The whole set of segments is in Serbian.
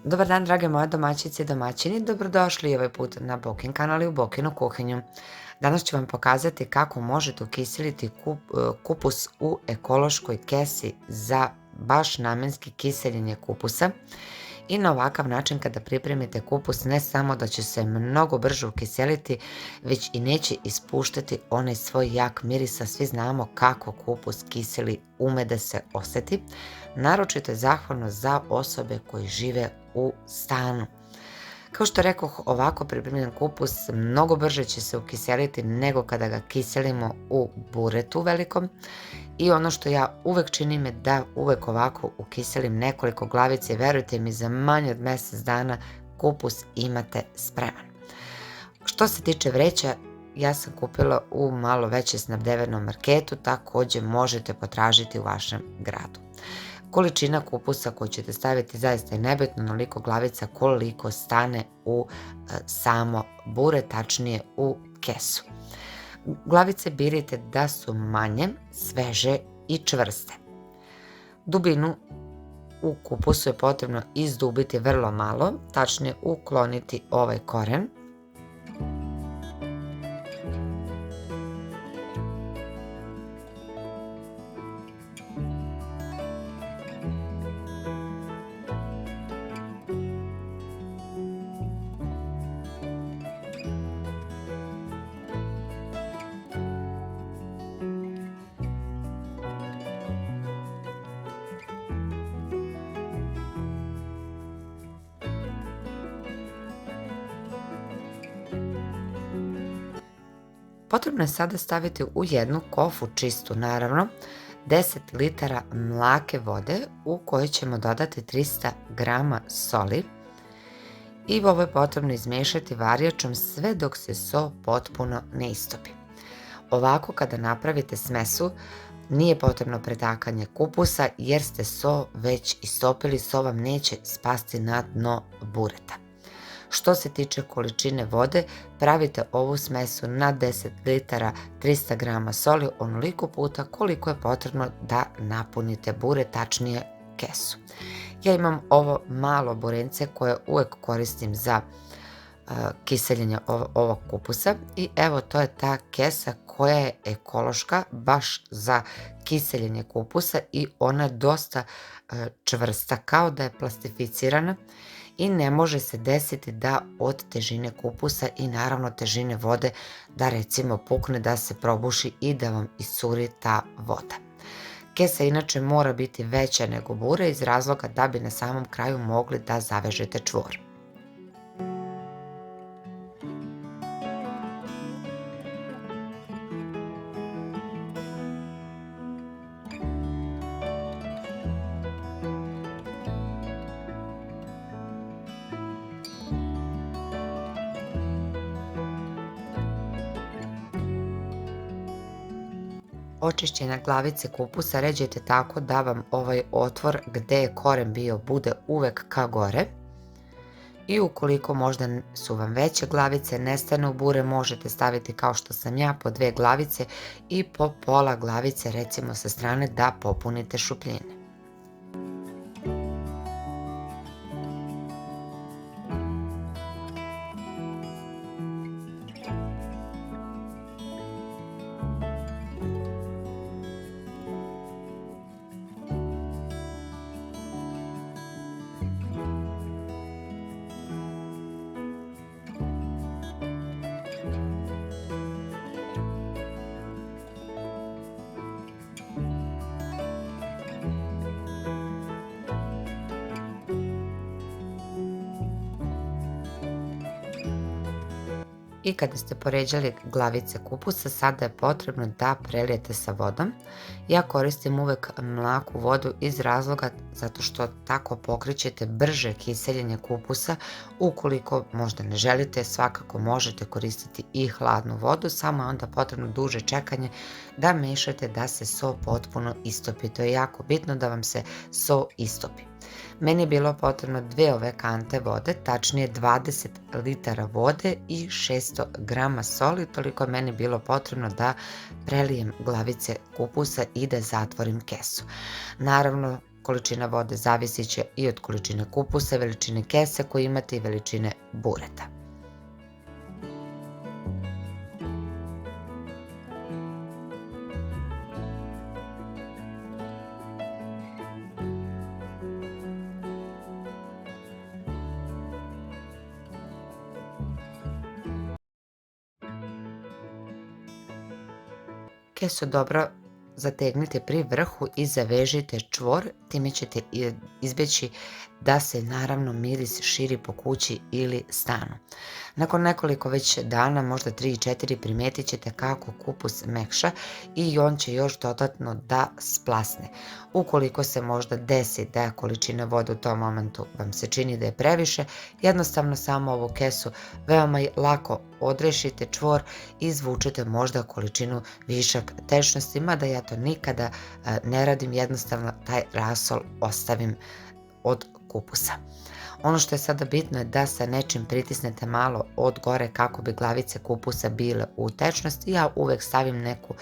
Dobar dan, drage moje domaćice i domaćini, dobrodošli ovaj put na Bokin kanal i u Bokinu kuhinju. Danas ću vam pokazati kako možete ukiseliti kupus u ekološkoj kesi za baš namenski kiseljenje kupusa. I na ovakav način kada pripremite kupus ne samo da će se mnogo brže ukiseliti, već i neće ispuštati onaj svoj jak miris, a svi znamo kako kupus kiseli ume da se oseti. Naročito je zahvalno za osobe koji žive u stanu. Kao što rekoh, ovako pripremljen kupus mnogo brže će se ukiseliti nego kada ga kiselimo u buretu velikom. I ono što ja uvek činim je da uvek ovako ukiselim nekoliko glavica i verujte mi, za manje od mjesec dana kupus imate spreman. Što se tiče vreća, ja sam kupila u malo veće snabdevenom marketu, također možete potražiti u vašem gradu. Količina kupusa koju ćete staviti zaista je nebitno, onoliko glavica koliko stane u samo bure, tačnije u kesu. Glavice birajte da su manje, sveže i čvrste. Dubinu u kupusu je potrebno izdubiti vrlo malo, tačnije ukloniti ovaj koren. Potrebno je sada staviti u jednu kofu, čistu naravno, 10 litara mlake vode u kojoj ćemo dodati 300 grama soli i ovo je potrebno izmiješati varjačom sve dok se so potpuno ne istopi. Ovako kada napravite smesu nije potrebno pretakanje kupusa jer ste so već istopili, so vam neće spasti na dno bureta. Što se tiče količine vode, pravite ovu smesu na 10 litara 300 grama soli onoliko puta koliko je potrebno da napunite bure, tačnije kesu. Ja imam ovo malo burence koje uvek koristim za kiseljenje ovog kupusa i evo to je ta kesa koja je ekološka baš za kiseljenje kupusa i ona je dosta čvrsta, kao da je plastificirana. I ne može se desiti da od težine kupusa i naravno težine vode da recimo pukne, da se probuši i da vam iscuri ta voda. Kesa inače mora biti veća nego bure iz razloga da bi na samom kraju mogli da zavežete čvor. Očišćene glavice kupusa ređajte tako da vam ovaj otvor gdje je koren bio bude uvek ka gore. I ukoliko možda su vam veće glavice, ne stane u bure, možete staviti kao što sam ja po 2 glavice i po pola glavice recimo sa strane da popunite šupljine. I kada ste poređali glavice kupusa, sada je potrebno da prelijete sa vodom. Ja koristim uvek mlaku vodu iz razloga zato što tako pokrećete brže kiseljenje kupusa. Ukoliko možda ne želite, svakako možete koristiti i hladnu vodu, samo je onda potrebno duže čekanje da mešate da se so potpuno istopi. To je jako bitno da vam se so istopi. Meni je bilo potrebno 2 ove kante vode, tačnije 20 litara vode i 600 grama soli, toliko je meni bilo potrebno da prelijem glavice kupusa i da zatvorim kesu. Naravno, Količina vode zavisit će i od količine kupusa, veličine kese koju imate i veličine bureta. Kesu dobro zategnite pri vrhu i zavežite čvor, time ćete izbjeći da se naravno miris širi po kući ili stanu. Nakon nekoliko već dana, možda 3 i 4, primijetit ćete kako kupus mekša i on će još dodatno da splasne. Ukoliko se možda desi da količina vode u tom momentu vam se čini da je previše, jednostavno samo ovu kesu veoma lako odrešite čvor i izvučete možda količinu višak tečnosti, mada ja to nikada ne radim, jednostavno taj rasol ostavim od kupusa. Ono što je sada bitno je da sa nečim pritisnete malo od gore kako bi glavice kupusa bile u tečnosti. Ja uvek stavim neku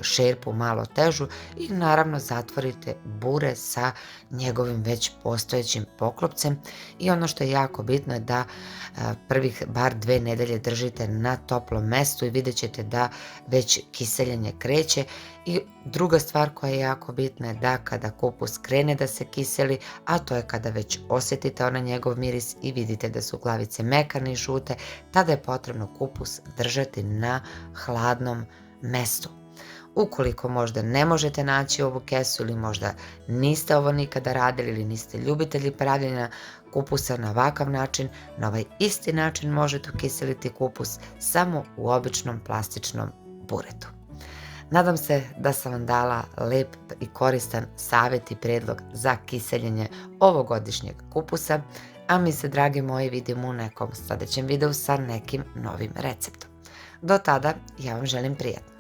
šerpu malo težu i naravno zatvorite bure sa njegovim već postojećim poklopcem. I ono što je jako bitno je da prvih bar 2 nedelje držite na toplom mestu i vidjet ćete da već kiseljenje kreće. I druga stvar koja je jako bitna je da kada kupus krene da se kiseli, a to je kada već osjetite onaj njegov miris i vidite da su glavice mekane i žute, tada je potrebno kupus držati na hladnom mestu. Ukoliko možda ne možete naći ovu kesu ili možda niste ovo nikada radili ili niste ljubitelji pravljenja kupusa na ovakav način, na ovaj isti način možete ukiseliti kupus samo u običnom plastičnom buretu. Nadam se da sam vam dala lep i koristan savjet i predlog za kiseljenje ovogodišnjeg kupusa, a mi se, dragi moji, vidimo u nekom sljedećem videu sa nekim novim receptom. Do tada, ja vam želim prijatno.